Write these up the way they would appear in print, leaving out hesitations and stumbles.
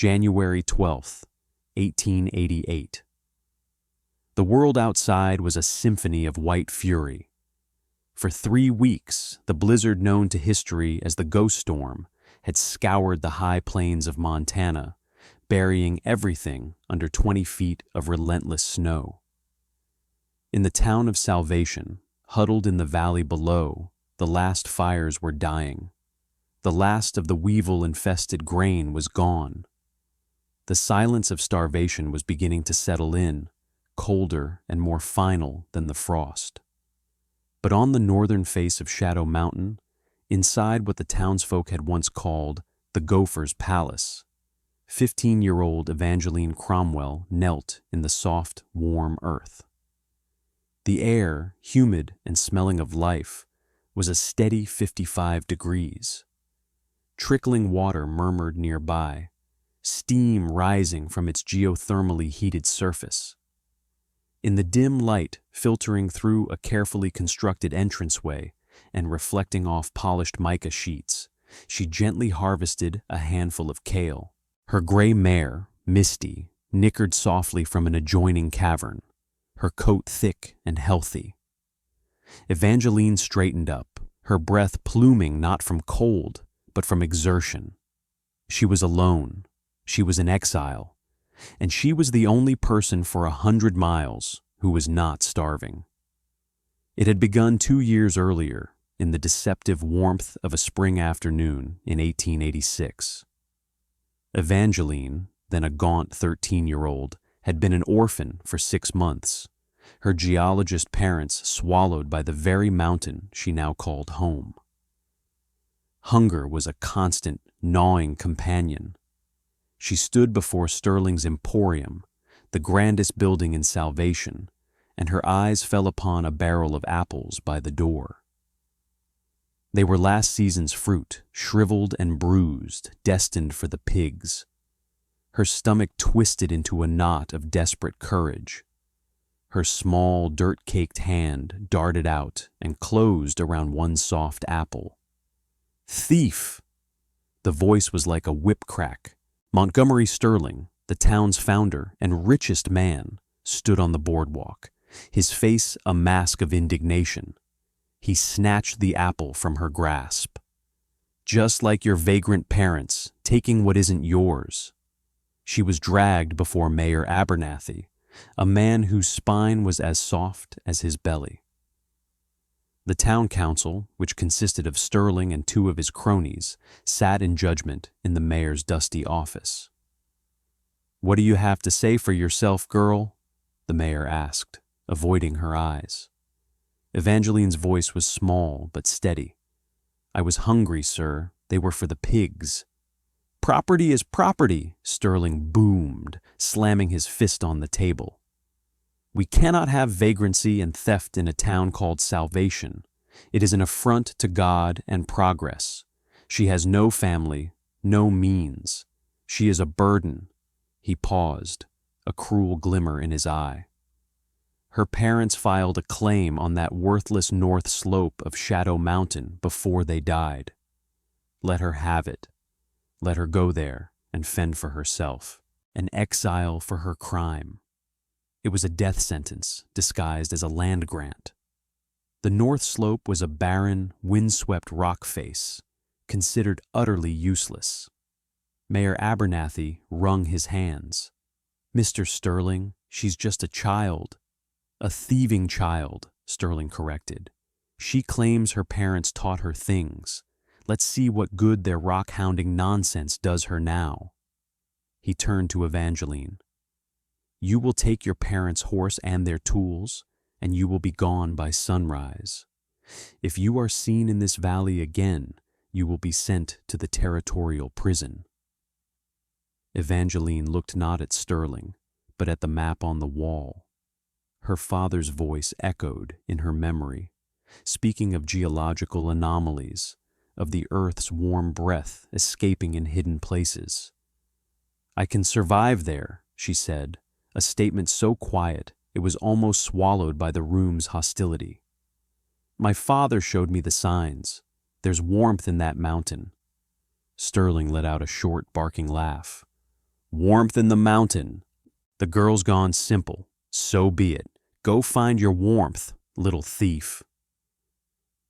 January 12th, 1888. The world outside was a symphony of white fury. For 3 weeks, the blizzard known to history as the Ghost Storm had scoured the high plains of Montana, burying everything under 20 feet of relentless snow. In the town of Starvation, huddled in the valley below, the last fires were dying. The last of the weevil-infested grain was gone. The silence of starvation was beginning to settle in, colder and more final than the frost. But on the northern face of Shadow Mountain, inside what the townsfolk had once called the Gophers' Palace, 15-year-old Evangeline Cromwell knelt in the soft, warm earth. The air, humid and smelling of life, was a steady 55 degrees. Trickling water murmured nearby, steam rising from its geothermally heated surface. In the dim light filtering through a carefully constructed entranceway and reflecting off polished mica sheets, she gently harvested a handful of kale. Her gray mare, Misty, nickered softly from an adjoining cavern, her coat thick and healthy. Evangeline straightened up, her breath pluming not from cold, but from exertion. She was alone. She was in exile, and she was the only person for 100 miles who was not starving. It had begun 2 years earlier, in the deceptive warmth of a spring afternoon in 1886. Evangeline, then a gaunt 13-year-old, had been an orphan for 6 months, her geologist parents swallowed by the very mountain she now called home. Hunger was a constant, gnawing companion. She stood before Sterling's Emporium, the grandest building in Starvation, and her eyes fell upon a barrel of apples by the door. They were last season's fruit, shriveled and bruised, destined for the pigs. Her stomach twisted into a knot of desperate courage. Her small, dirt-caked hand darted out and closed around one soft apple. "Thief!" The voice was like a whip crack. Montgomery Sterling, the town's founder and richest man, stood on the boardwalk, his face a mask of indignation. He snatched the apple from her grasp. "Just like your vagrant parents, taking what isn't yours." She was dragged before Mayor Abernathy, a man whose spine was as soft as his belly. The town council, which consisted of Sterling and 2 of his cronies, sat in judgment in the mayor's dusty office. "What do you have to say for yourself, girl?" the mayor asked, avoiding her eyes. Evangeline's voice was small but steady. "I was hungry, sir. They were for the pigs." "Property is property," Sterling boomed, slamming his fist on the table. "We cannot have vagrancy and theft in a town called Starvation. It is an affront to God and progress. She has no family, no means. She is a burden." He paused, a cruel glimmer in his eye. "Her parents filed a claim on that worthless north slope of Shadow Mountain before they died. Let her have it. Let her go there and fend for herself. An exile for her crime." It was a death sentence disguised as a land grant. The north slope was a barren, windswept rock face, considered utterly useless. Mayor Abernathy wrung his hands. "Mr. Sterling, she's just a child." "A thieving child," Sterling corrected. "She claims her parents taught her things. Let's see what good their rock-hounding nonsense does her now." He turned to Evangeline. "You will take your parents' horse and their tools, and you will be gone by sunrise. If you are seen in this valley again, you will be sent to the territorial prison." Evangeline looked not at Sterling, but at the map on the wall. Her father's voice echoed in her memory, speaking of geological anomalies, of the earth's warm breath escaping in hidden places. "I can survive there," she said, a statement so quiet it was almost swallowed by the room's hostility. "My father showed me the signs. There's warmth in that mountain." Sterling let out a short, barking laugh. Warmth in the mountain. The girl's gone simple. So be it. Go find your warmth, little thief.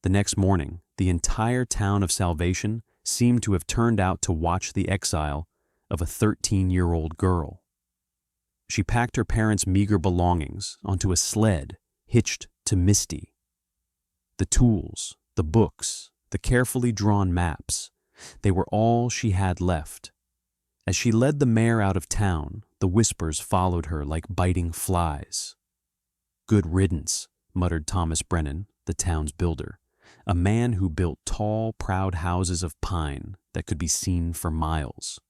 The next morning, the entire town of Starvation seemed to have turned out to watch the exile of a 13-year-old girl. She packed her parents' meager belongings onto a sled hitched to Misty. The tools, the books, the carefully drawn maps, they were all she had left. As she led the mare out of town, the whispers followed her like biting flies. "Good riddance," muttered Thomas Brennan, the town's builder, a man who built tall, proud houses of pine that could be seen for miles.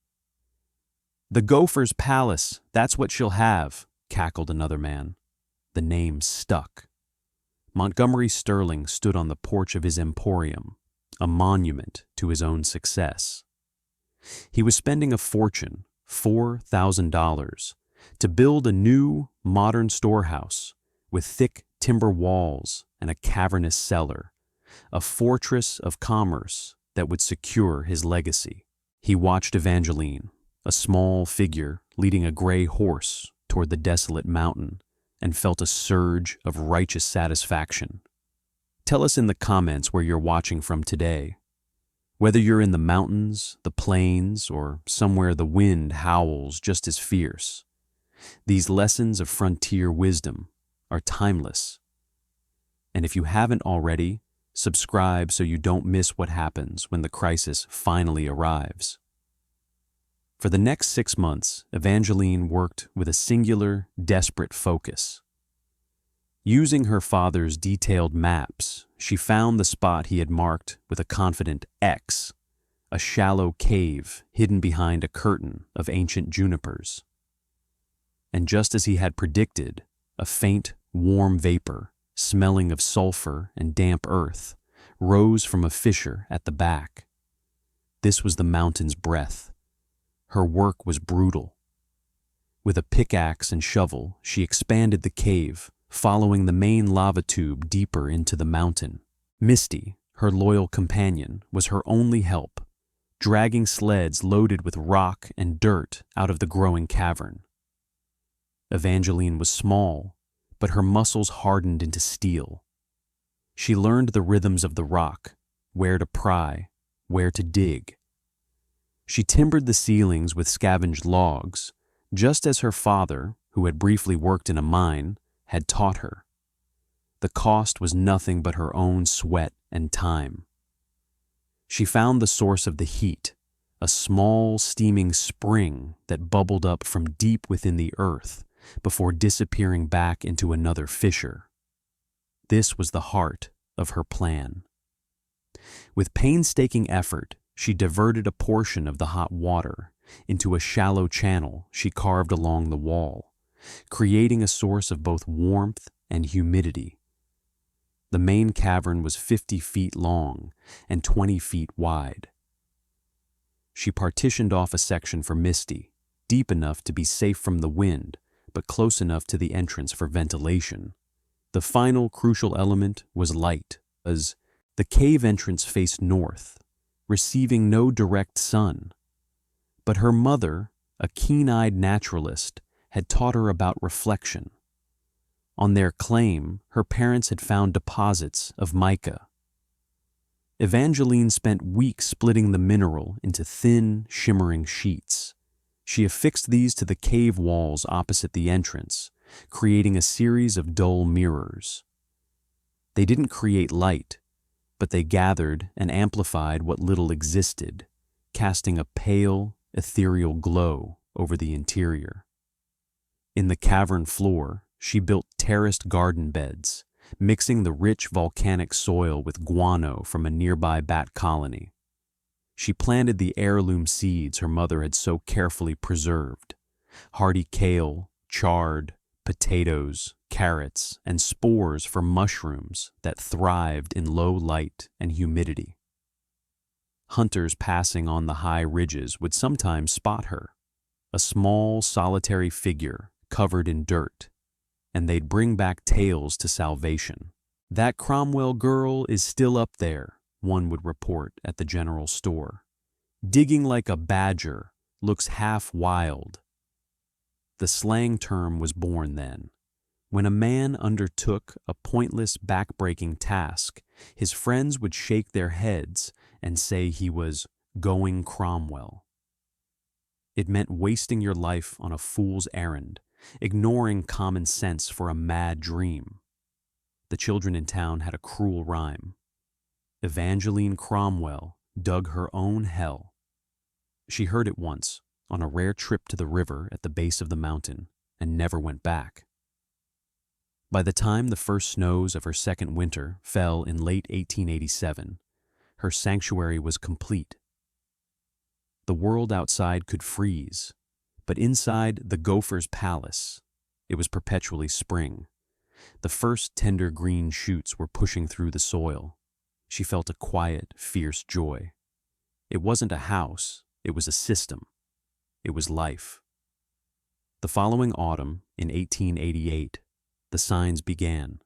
"The Gophers' palace, that's what she'll have," cackled another man. The name stuck. Montgomery Sterling stood on the porch of his emporium, a monument to his own success. He was spending a fortune, $4,000, to build a new, modern storehouse with thick timber walls and a cavernous cellar, a fortress of commerce that would secure his legacy. He watched Evangeline, a small figure leading a gray horse toward the desolate mountain, and felt a surge of righteous satisfaction. Tell us in the comments where you're watching from today. Whether you're in the mountains, the plains, or somewhere the wind howls just as fierce, these lessons of frontier wisdom are timeless. And if you haven't already, subscribe so you don't miss what happens when the crisis finally arrives. For the next 6 months, Evangeline worked with a singular, desperate focus. Using her father's detailed maps, she found the spot he had marked with a confident X, a shallow cave hidden behind a curtain of ancient junipers. And just as he had predicted, a faint, warm vapor, smelling of sulfur and damp earth, rose from a fissure at the back. This was the mountain's breath. Her work was brutal. With a pickaxe and shovel, she expanded the cave, following the main lava tube deeper into the mountain. Misty, her loyal companion, was her only help, dragging sleds loaded with rock and dirt out of the growing cavern. Evangeline was small, but her muscles hardened into steel. She learned the rhythms of the rock, where to pry, where to dig. She timbered the ceilings with scavenged logs, just as her father, who had briefly worked in a mine, had taught her. The cost was nothing but her own sweat and time. She found the source of the heat, a small steaming spring that bubbled up from deep within the earth before disappearing back into another fissure. This was the heart of her plan. With painstaking effort, she diverted a portion of the hot water into a shallow channel she carved along the wall, creating a source of both warmth and humidity. The main cavern was 50 feet long and 20 feet wide. She partitioned off a section for Misty, deep enough to be safe from the wind, but close enough to the entrance for ventilation. The final crucial element was light, as the cave entrance faced north, receiving no direct sun. But her mother, a keen-eyed naturalist, had taught her about reflection. On their claim, her parents had found deposits of mica. Evangeline spent weeks splitting the mineral into thin, shimmering sheets. She affixed these to the cave walls opposite the entrance, creating a series of dull mirrors. They didn't create light, but they gathered and amplified what little existed, casting a pale, ethereal glow over the interior. In the cavern floor, she built terraced garden beds, mixing the rich volcanic soil with guano from a nearby bat colony. She planted the heirloom seeds her mother had so carefully preserved: hardy kale, chard, potatoes, carrots, and spores for mushrooms that thrived in low light and humidity. Hunters passing on the high ridges would sometimes spot her, a small, solitary figure covered in dirt, and they'd bring back tales to Starvation. "That Cromwell girl is still up there," one would report at the general store, "digging like a badger, looks half wild. The slang term was born then. When a man undertook a pointless, back-breaking task, his friends would shake their heads and say he was going Cromwell. It meant wasting your life on a fool's errand, ignoring common sense for a mad dream. The children in town had a cruel rhyme. Evangeline Cromwell dug her own hell. She heard it once, on a rare trip to the river at the base of the mountain, and never went back. By the time the first snows of her second winter fell in late 1887, her sanctuary was complete. The world outside could freeze, but inside the gopher's palace, it was perpetually spring. The first tender green shoots were pushing through the soil. She felt a quiet, fierce joy. It wasn't a house, it was a system. It was life. The following autumn, in 1888, the signs began.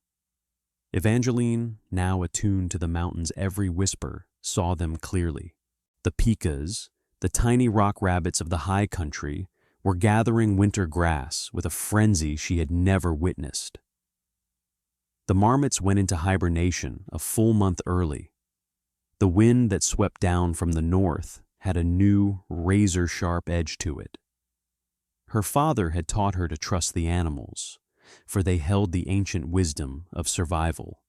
Evangeline, now attuned to the mountain's every whisper, saw them clearly. The pikas, the tiny rock rabbits of the high country, were gathering winter grass with a frenzy she had never witnessed. The marmots went into hibernation a full month early. The wind that swept down from the north had a new, razor-sharp edge to it. Her father had taught her to trust the animals, for they held the ancient wisdom of survival.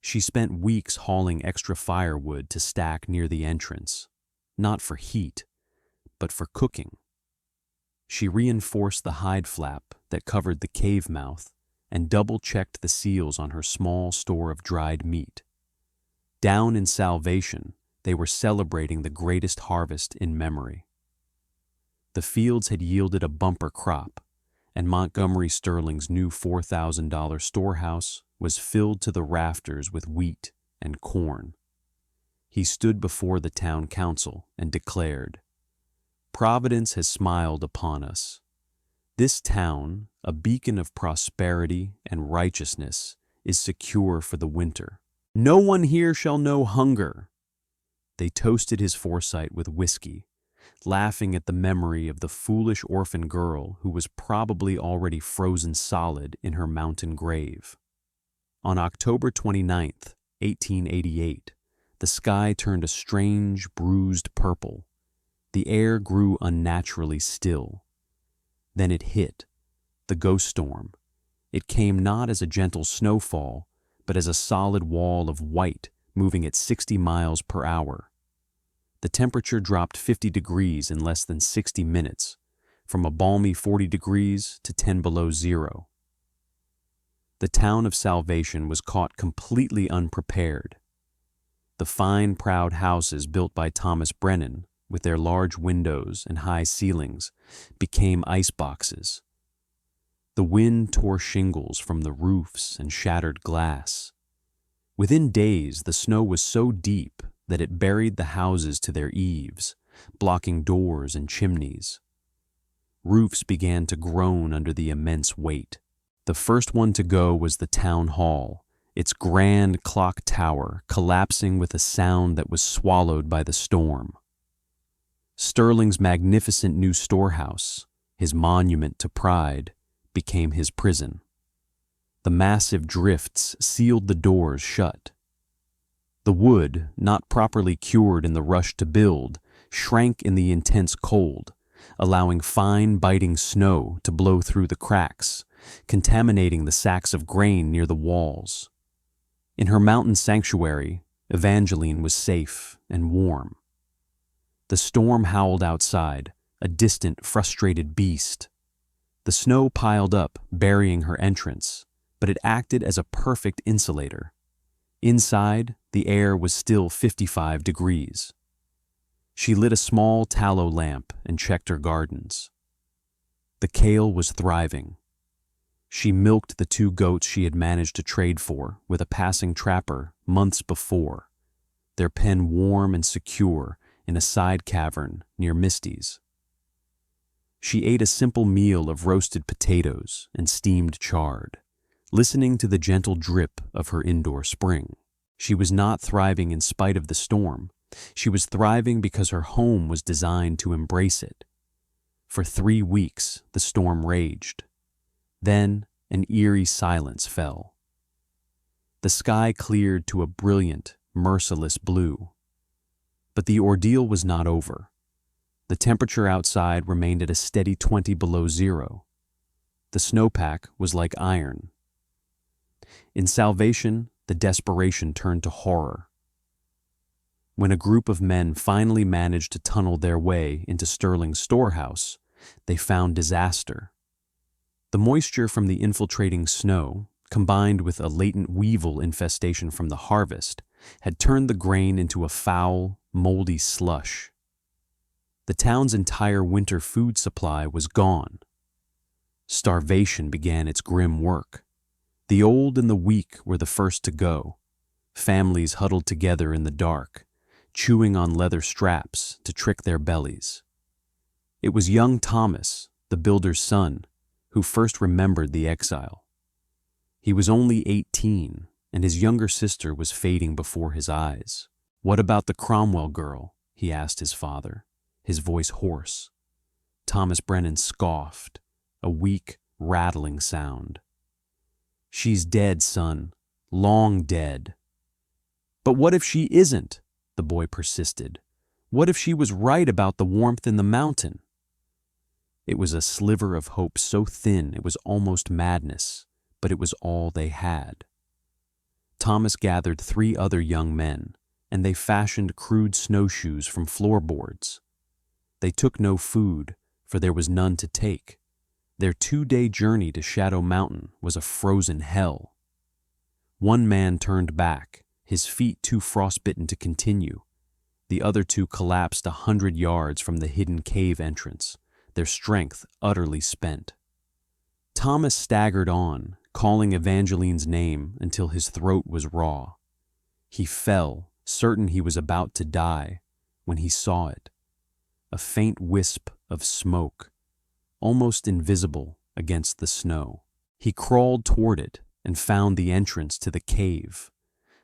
She spent weeks hauling extra firewood to stack near the entrance, not for heat, but for cooking. She reinforced the hide flap that covered the cave mouth and double-checked the seals on her small store of dried meat. Down in Starvation, they were celebrating the greatest harvest in memory. The fields had yielded a bumper crop, and Montgomery Sterling's new $4,000 storehouse was filled to the rafters with wheat and corn. He stood before the town council and declared, "Providence has smiled upon us. This town, a beacon of prosperity and righteousness, is secure for the winter. No one here shall know hunger." They toasted his foresight with whiskey, laughing at the memory of the foolish orphan girl who was probably already frozen solid in her mountain grave. On October 29th, 1888, the sky turned a strange, bruised purple. The air grew unnaturally still. Then it hit, the ghost storm. It came not as a gentle snowfall, but as a solid wall of white moving at 60 miles per hour. The temperature dropped 50 degrees in less than 60 minutes, from a balmy 40 degrees to 10 below zero. The town of Starvation was caught completely unprepared. The fine, proud houses built by Thomas Brennan, with their large windows and high ceilings, became ice boxes. The wind tore shingles from the roofs and shattered glass. Within days, the snow was so deep that it buried the houses to their eaves, blocking doors and chimneys. Roofs began to groan under the immense weight. The first one to go was the town hall, its grand clock tower collapsing with a sound that was swallowed by the storm. Sterling's magnificent new storehouse, his monument to pride, became his prison. The massive drifts sealed the doors shut. The wood, not properly cured in the rush to build, shrank in the intense cold, allowing fine, biting snow to blow through the cracks, contaminating the sacks of grain near the walls. In her mountain sanctuary, Evangeline was safe and warm. The storm howled outside, a distant, frustrated beast. The snow piled up, burying her entrance, but it acted as a perfect insulator. Inside, the air was still 55 degrees. She lit a small tallow lamp and checked her gardens. The kale was thriving. She milked the 2 goats she had managed to trade for with a passing trapper months before, their pen warm and secure in a side cavern near Misty's. She ate a simple meal of roasted potatoes and steamed chard, listening to the gentle drip of her indoor spring. She was not thriving in spite of the storm. She was thriving because her home was designed to embrace it. For 3 weeks, the storm raged. Then, an eerie silence fell. The sky cleared to a brilliant, merciless blue. But the ordeal was not over. The temperature outside remained at a steady 20 below zero. The snowpack was like iron. In Salvation, the desperation turned to horror. When a group of men finally managed to tunnel their way into Sterling's storehouse, they found disaster. The moisture from the infiltrating snow, combined with a latent weevil infestation from the harvest, had turned the grain into a foul, moldy slush. The town's entire winter food supply was gone. Starvation began its grim work. The old and the weak were the first to go. Families huddled together in the dark, chewing on leather straps to trick their bellies. It was young Thomas, the builder's son, who first remembered the exile. He was only 18, and his younger sister was fading before his eyes. "What about the Cromwell girl?" he asked his father, his voice hoarse. Thomas Brennan scoffed, a weak, rattling sound. "She's dead, son, long dead." "But what if she isn't?" the boy persisted. "What if she was right about the warmth in the mountain?" It was a sliver of hope so thin it was almost madness, but it was all they had. Thomas gathered 3 other young men, and they fashioned crude snowshoes from floorboards. They took no food, for there was none to take. Their 2-day journey to Shadow Mountain was a frozen hell. One man turned back, his feet too frostbitten to continue. The other 2 collapsed 100 yards from the hidden cave entrance, their strength utterly spent. Thomas staggered on, calling Evangeline's name until his throat was raw. He fell, certain he was about to die, when he saw it. A faint wisp of smoke, almost invisible against the snow. He crawled toward it and found the entrance to the cave,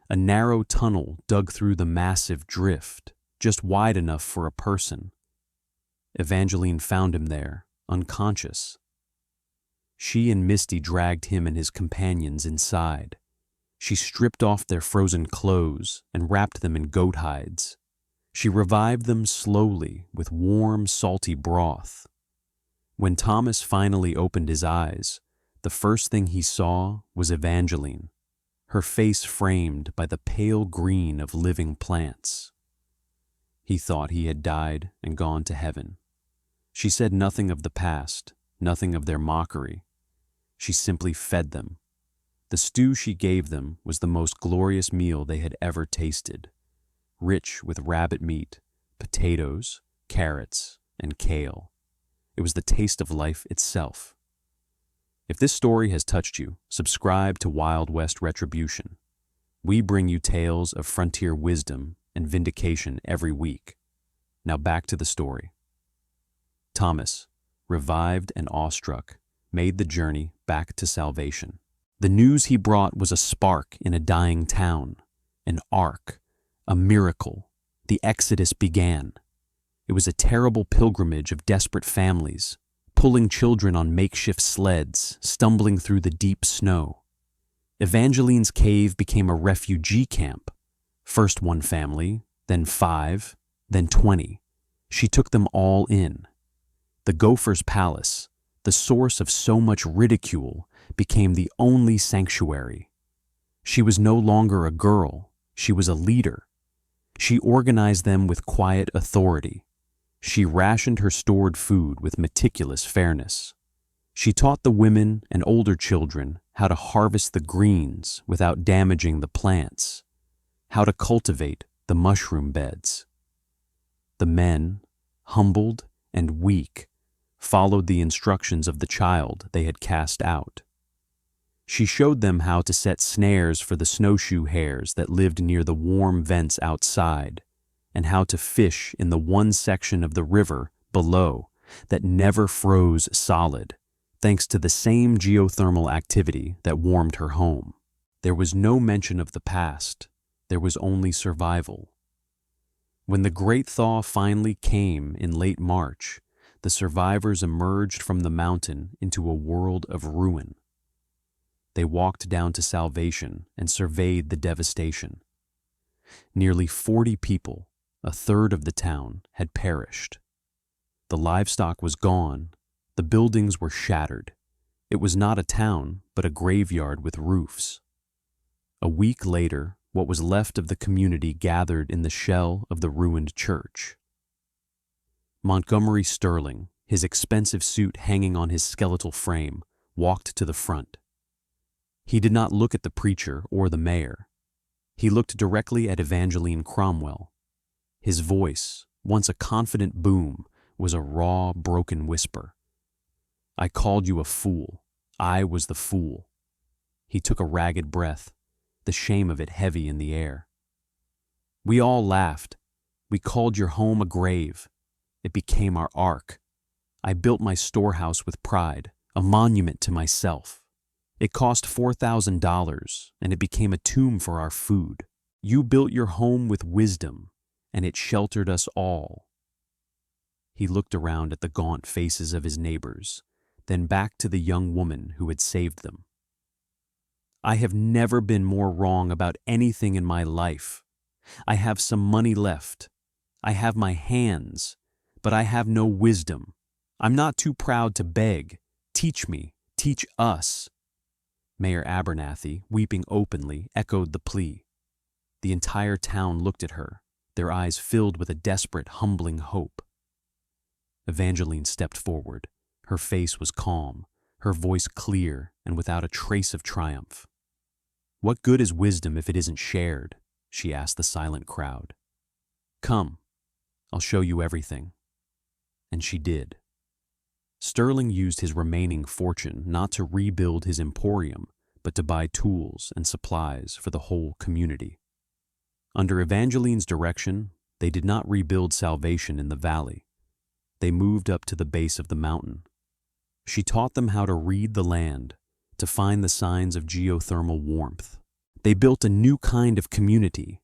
a narrow tunnel dug through the massive drift, just wide enough for a person. Evangeline found him there, unconscious. She and Misty dragged him and his companions inside. She stripped off their frozen clothes and wrapped them in goat hides. She revived them slowly with warm, salty broth. When Thomas finally opened his eyes, the first thing he saw was Evangeline, her face framed by the pale green of living plants. He thought he had died and gone to heaven. She said nothing of the past, nothing of their mockery. She simply fed them. The stew she gave them was the most glorious meal they had ever tasted, rich with rabbit meat, potatoes, carrots, and kale. It was the taste of life itself. If this story has touched you, subscribe to Wild West Retribution. We bring you tales of frontier wisdom and vindication every week. Now back to the story. Thomas, revived and awestruck, made the journey back to Salvation. The news he brought was a spark in a dying town, an ark, a miracle. The Exodus began. It was a terrible pilgrimage of desperate families, pulling children on makeshift sleds, stumbling through the deep snow. Evangeline's cave became a refugee camp. First 1 family, then 5, then 20. She took them all in. The Gophers' palace, the source of so much ridicule, became the only sanctuary. She was no longer a girl, she was a leader. She organized them with quiet authority. She rationed her stored food with meticulous fairness. She taught the women and older children how to harvest the greens without damaging the plants, how to cultivate the mushroom beds. The men, humbled and weak, followed the instructions of the child they had cast out. She showed them how to set snares for the snowshoe hares that lived near the warm vents outside, and how to fish in the one section of the river below that never froze solid, thanks to the same geothermal activity that warmed her home. There was no mention of the past. There was only survival. When the great thaw finally came in late March, the survivors emerged from the mountain into a world of ruin. They walked down to Starvation and surveyed the devastation. Nearly 40 people, a third of the town, had perished. The livestock was gone, the buildings were shattered. It was not a town, but a graveyard with roofs. A week later, what was left of the community gathered in the shell of the ruined church. Montgomery Sterling, his expensive suit hanging on his skeletal frame, walked to the front. He did not look at the preacher or the mayor. He looked directly at Evangeline Cromwell. His voice, once a confident boom, was a raw, broken whisper. "I called you a fool. I was the fool." He took a ragged breath, the shame of it heavy in the air. "We all laughed. We called your home a grave. It became our ark. I built my storehouse with pride, a monument to myself. It cost $4,000, and it became a tomb for our food. You built your home with wisdom, and it sheltered us all." He looked around at the gaunt faces of his neighbors, then back to the young woman who had saved them. "I have never been more wrong about anything in my life. I have some money left. I have my hands, but I have no wisdom. I'm not too proud to beg. Teach me, teach us." Mayor Abernathy, weeping openly, echoed the plea. The entire town looked at her, their eyes filled with a desperate, humbling hope. Evangeline stepped forward. Her face was calm, her voice clear and without a trace of triumph. "What good is wisdom if it isn't shared?" she asked the silent crowd. "Come, I'll show you everything." And she did. Sterling used his remaining fortune not to rebuild his emporium, but to buy tools and supplies for the whole community. Under Evangeline's direction, they did not rebuild Starvation in the valley. They moved up to the base of the mountain. She taught them how to read the land, to find the signs of geothermal warmth. They built a new kind of community,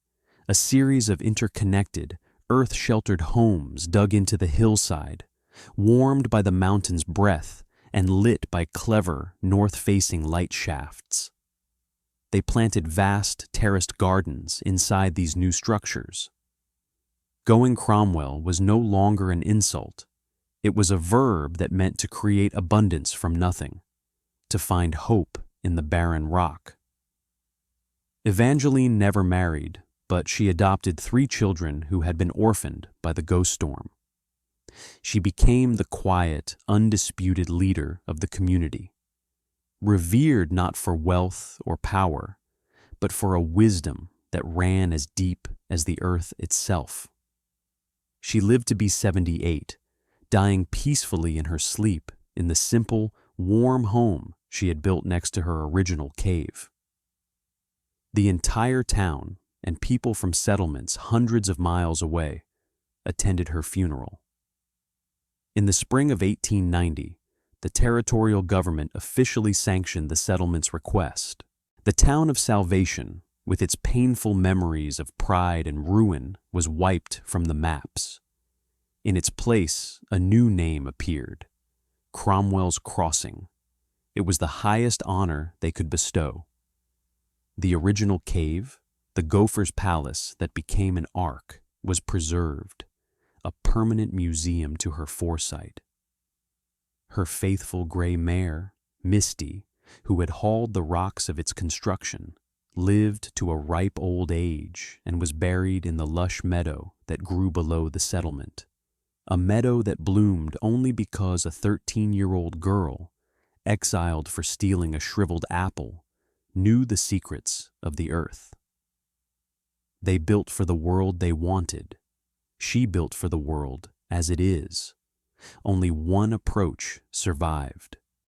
a series of interconnected, earth-sheltered homes dug into the hillside, warmed by the mountain's breath and lit by clever, north-facing light shafts. They planted vast, terraced gardens inside these new structures. Going Cromwell was no longer an insult. It was a verb that meant to create abundance from nothing, to find hope in the barren rock. Evangeline never married, but she adopted 3 children who had been orphaned by the ghost storm. She became the quiet, undisputed leader of the community, revered not for wealth or power, but for a wisdom that ran as deep as the earth itself. She lived to be 78, dying peacefully in her sleep in the simple, warm home she had built next to her original cave. The entire town and people from settlements hundreds of miles away attended her funeral. In the spring of 1890, the territorial government officially sanctioned the settlement's request. The town of Starvation, with its painful memories of pride and ruin, was wiped from the maps. In its place, a new name appeared: Cromwell's Crossing. It was the highest honor they could bestow. The original cave, the Gopher's Palace that became an ark, was preserved, a permanent museum to her foresight. Her faithful gray mare, Misty, who had hauled the rocks of its construction, lived to a ripe old age and was buried in the lush meadow that grew below the settlement, a meadow that bloomed only because a 13-year-old girl, exiled for stealing a shriveled apple, knew the secrets of the earth. They built for the world they wanted. She built for the world as it is. Only one approach survived.